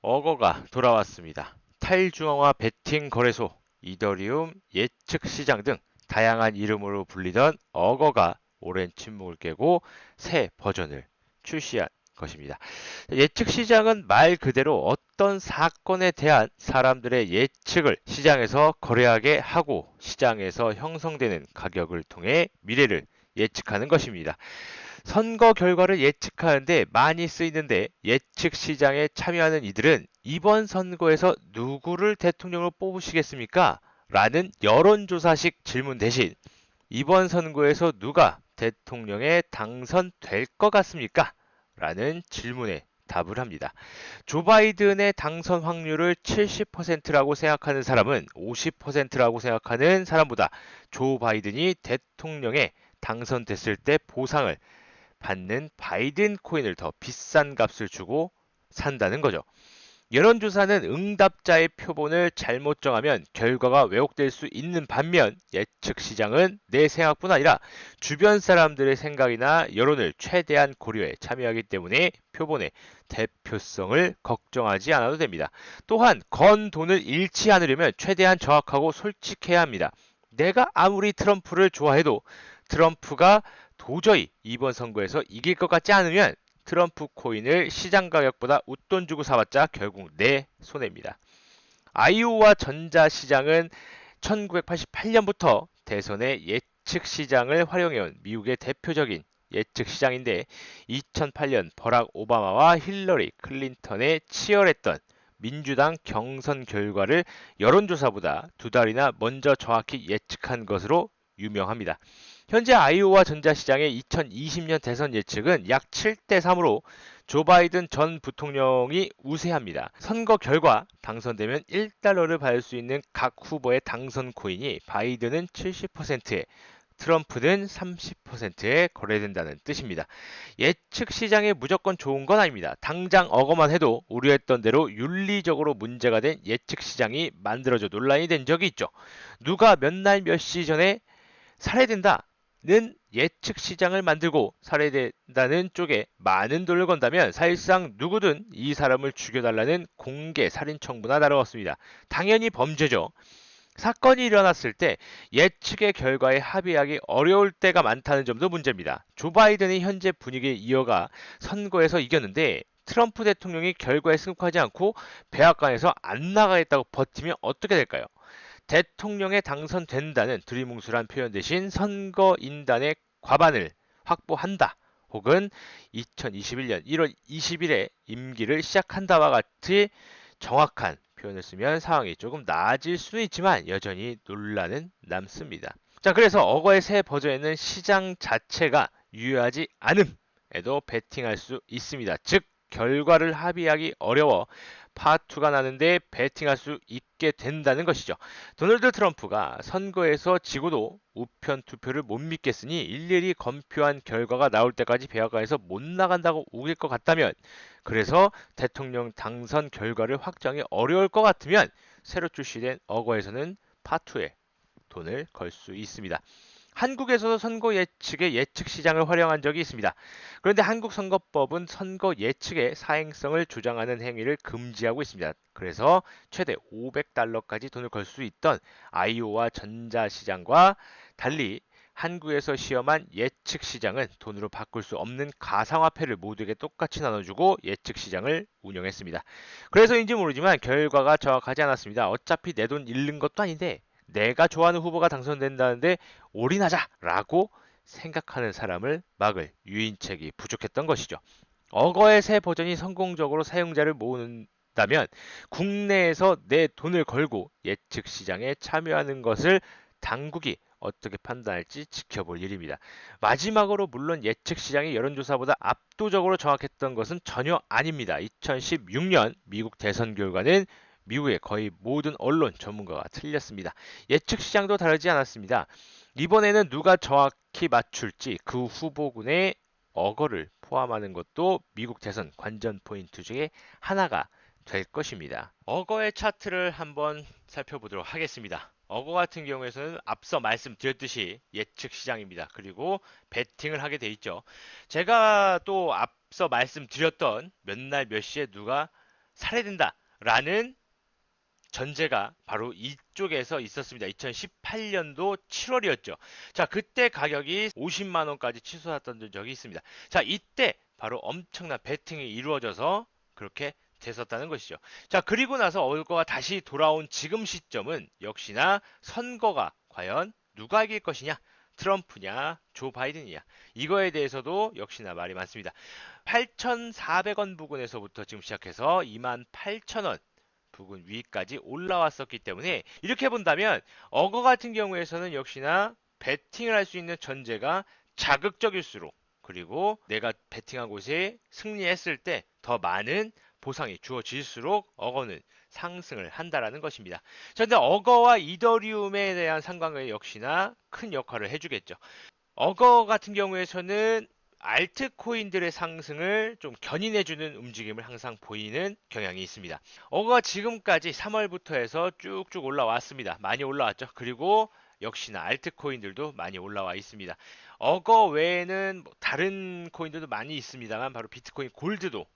어거가 돌아왔습니다. 탈중앙화 베팅 거래소, 이더리움 예측 시장 등 다양한 이름으로 불리던 어거가 오랜 침묵을 깨고 새 버전을 출시한 것입니다. 예측 시장은 말 그대로 어떤 사건에 대한 사람들의 예측을 시장에서 거래하게 하고 시장에서 형성되는 가격을 통해 미래를 예측하는 것입니다. 선거 결과를 예측하는데 많이 쓰이는데 예측 시장에 참여하는 이들은 이번 선거에서 누구를 대통령으로 뽑으시겠습니까? 라는 여론조사식 질문 대신 이번 선거에서 누가 대통령에 당선될 것 같습니까? 라는 질문에 답을 합니다. 조 바이든의 당선 확률을 70%라고 생각하는 사람은 50%라고 생각하는 사람보다 조 바이든이 대통령에 당선됐을 때 보상을 받는 바이든 코인을 더 비싼 값을 주고 산다는 거죠. 여론조사는 응답자의 표본을 잘못 정하면 결과가 왜곡될 수 있는 반면 예측 시장은 내 생각뿐 아니라 주변 사람들의 생각이나 여론을 최대한 고려해 참여하기 때문에 표본의 대표성을 걱정하지 않아도 됩니다. 또한 건 돈을 잃지 않으려면 최대한 정확하고 솔직해야 합니다. 내가 아무리 트럼프를 좋아해도 트럼프가 도저히 이번 선거에서 이길 것 같지 않으면 트럼프 코인을 시장 가격보다 웃돈 주고 사봤자 결국 내 손해입니다. 아이오와 전자시장은 1988년부터 대선의 예측 시장을 활용해온 미국의 대표적인 예측 시장인데 2008년 버락 오바마와 힐러리 클린턴의 치열했던 민주당 경선 결과를 여론조사보다 두 달이나 먼저 정확히 예측한 것으로 유명합니다. 현재 아이오와 전자시장의 2020년 대선 예측은 약 7대 3으로 조 바이든 전 부통령이 우세합니다. 선거 결과 당선되면 1달러를 받을 수 있는 각 후보의 당선 코인이 바이든은 70%에 트럼프는 30%에 거래된다는 뜻입니다. 예측 시장에 무조건 좋은 건 아닙니다. 당장 어거만 해도 우려했던 대로 윤리적으로 문제가 된 예측 시장이 만들어져 논란이 된 적이 있죠. 누가 몇 날 몇 시 전에 살해된다. 는 예측 시장을 만들고 살해된다는 쪽에 많은 돈을 건다면 사실상 누구든 이 사람을 죽여달라는 공개 살인 청구나 다름없습니다. 당연히 범죄죠. 사건이 일어났을 때 예측의 결과에 합의하기 어려울 때가 많다는 점도 문제입니다. 조 바이든이 현재 분위기를 이어가 선거에서 이겼는데 트럼프 대통령이 결과에 승복하지 않고 백악관에서 안 나가겠다고 버티면 어떻게 될까요? 대통령에 당선된다는 두리뭉술한 표현 대신 선거인단의 과반을 확보한다. 혹은 2021년 1월 20일에 임기를 시작한다와 같이 정확한 표현을 쓰면 상황이 조금 나아질 수는 있지만 여전히 논란은 남습니다. 자, 그래서 어거의 새 버전에는 시장 자체가 유효하지 않음에도 베팅할 수 있습니다. 즉, 결과를 합의하기 어려워 파투가 나는데 베팅할 수 있게 된다는 것이죠. 도널드 트럼프가 선거에서 지고도 우편 투표를 못 믿겠으니 일일이 검표한 결과가 나올 때까지 백악관에서 못 나간다고 우길 것 같다면, 그래서 대통령 당선 결과를 확정이 어려울 것 같으면 새로 출시된 어거에서는 파투에 돈을 걸 수 있습니다. 한국에서도 선거 예측의 예측 시장을 활용한 적이 있습니다. 그런데 한국 선거법은 선거 예측의 사행성을 조장하는 행위를 금지하고 있습니다. 그래서 최대 500달러까지 돈을 걸 수 있던 아이오와 전자시장과 달리 한국에서 시험한 예측 시장은 돈으로 바꿀 수 없는 가상화폐를 모두에게 똑같이 나눠주고 예측 시장을 운영했습니다. 그래서인지 모르지만 결과가 정확하지 않았습니다. 어차피 내 돈 잃는 것도 아닌데 내가 좋아하는 후보가 당선된다는데 올인하자라고 생각하는 사람을 막을 유인책이 부족했던 것이죠. 어거의 새 버전이 성공적으로 사용자를 모은다면 국내에서 내 돈을 걸고 예측 시장에 참여하는 것을 당국이 어떻게 판단할지 지켜볼 일입니다. 마지막으로 물론 예측 시장이 여론조사보다 압도적으로 정확했던 것은 전혀 아닙니다. 2016년 미국 대선 결과는 미국의 거의 모든 언론 전문가가 틀렸습니다. 예측 시장도 다르지 않았습니다. 이번에는 누가 정확히 맞출지 그 후보군의 어거를 포함하는 것도 미국 대선 관전 포인트 중에 하나가 될 것입니다. 어거의 차트를 한번 살펴보도록 하겠습니다. 어거 같은 경우에는 앞서 말씀드렸듯이 예측 시장입니다. 그리고 베팅을 하게 돼 있죠. 제가 또 앞서 말씀드렸던 몇 날 몇 시에 누가 살해된다라는 전제가 바로 이쪽에서 있었습니다. 2018년도 7월이었죠. 자, 그때 가격이 50만 원까지 치솟았던 적이 있습니다. 자, 이때 바로 엄청난 베팅이 이루어져서 그렇게 됐었다는 것이죠. 자, 그리고 나서 얼거가 다시 돌아온 지금 시점은 역시나 선거가 과연 누가 이길 것이냐? 트럼프냐, 조 바이든이냐. 이거에 대해서도 역시나 말이 많습니다. 8,400원 부근에서부터 지금 시작해서 28,000원 부근 위까지 올라왔었기 때문에 이렇게 본다면 어거 같은 경우에서는 역시나 베팅을 할 수 있는 전제가 자극적일수록 그리고 내가 베팅한 곳에 승리했을 때 더 많은 보상이 주어질수록 어거는 상승을 한다라는 것입니다. 자, 근데 어거와 이더리움에 대한 상관관계 역시나 큰 역할을 해주겠죠. 어거 같은 경우에서는 알트코인들의 상승을 좀 견인해주는 움직임을 항상 보이는 경향이 있습니다. 어거가 지금까지 3월부터 해서 쭉쭉 올라왔습니다. 많이 올라왔죠. 그리고 역시나 알트코인들도 많이 올라와 있습니다. 어거 외에는 뭐 다른 코인들도 많이 있습니다만 바로 비트코인 골드도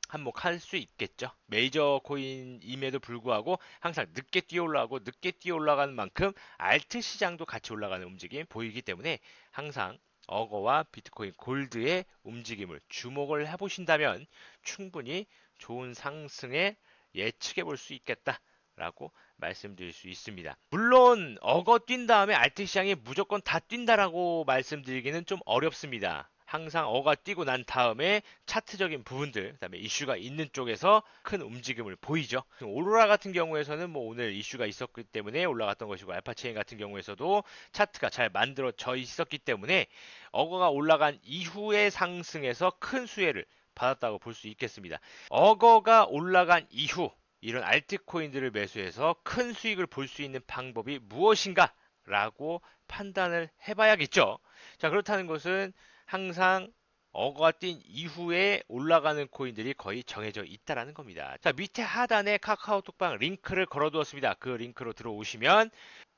한몫할 수 있겠죠. 메이저 코인임에도 불구하고 항상 늦게 뛰어 올라가고 늦게 뛰어 올라가는 만큼 알트 시장도 같이 올라가는 움직임 보이기 때문에 항상 어거와 비트코인 골드의 움직임을 주목을 해보신다면 충분히 좋은 상승에 예측해 볼 수 있겠다라고 말씀드릴 수 있습니다. 물론 어거 뛴 다음에 알트 시장이 무조건 다 뛴다라고 말씀드리기는 좀 어렵습니다. 항상 어가 뛰고 난 다음에 차트적인 부분들, 그다음에 이슈가 있는 쪽에서 큰 움직임을 보이죠. 오로라 같은 경우에서는 뭐 오늘 이슈가 있었기 때문에 올라갔던 것이고 알파체인 같은 경우에서도 차트가 잘 만들어져 있었기 때문에 어거가 올라간 이후의 상승에서 큰 수혜를 받았다고 볼 수 있겠습니다. 어거가 올라간 이후 이런 알트코인들을 매수해서 큰 수익을 볼 수 있는 방법이 무엇인가? 라고 판단을 해봐야겠죠. 자, 그렇다는 것은 항상 어거가 뛴 이후에 올라가는 코인들이 거의 정해져 있다라는 겁니다. 자, 밑에 하단에 카카오톡방 링크를 걸어두었습니다. 그 링크로 들어오시면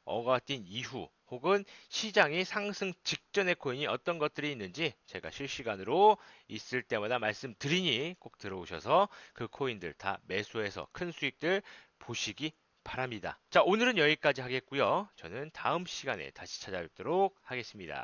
어거가 뛴 이후 혹은 시장이 상승 직전의 코인이 어떤 것들이 있는지 제가 실시간으로 있을 때마다 말씀드리니 꼭 들어오셔서 그 코인들 다 매수해서 큰 수익들 보시기 바랍니다. 자, 오늘은 여기까지 하겠고요. 저는 다음 시간에 다시 찾아뵙도록 하겠습니다.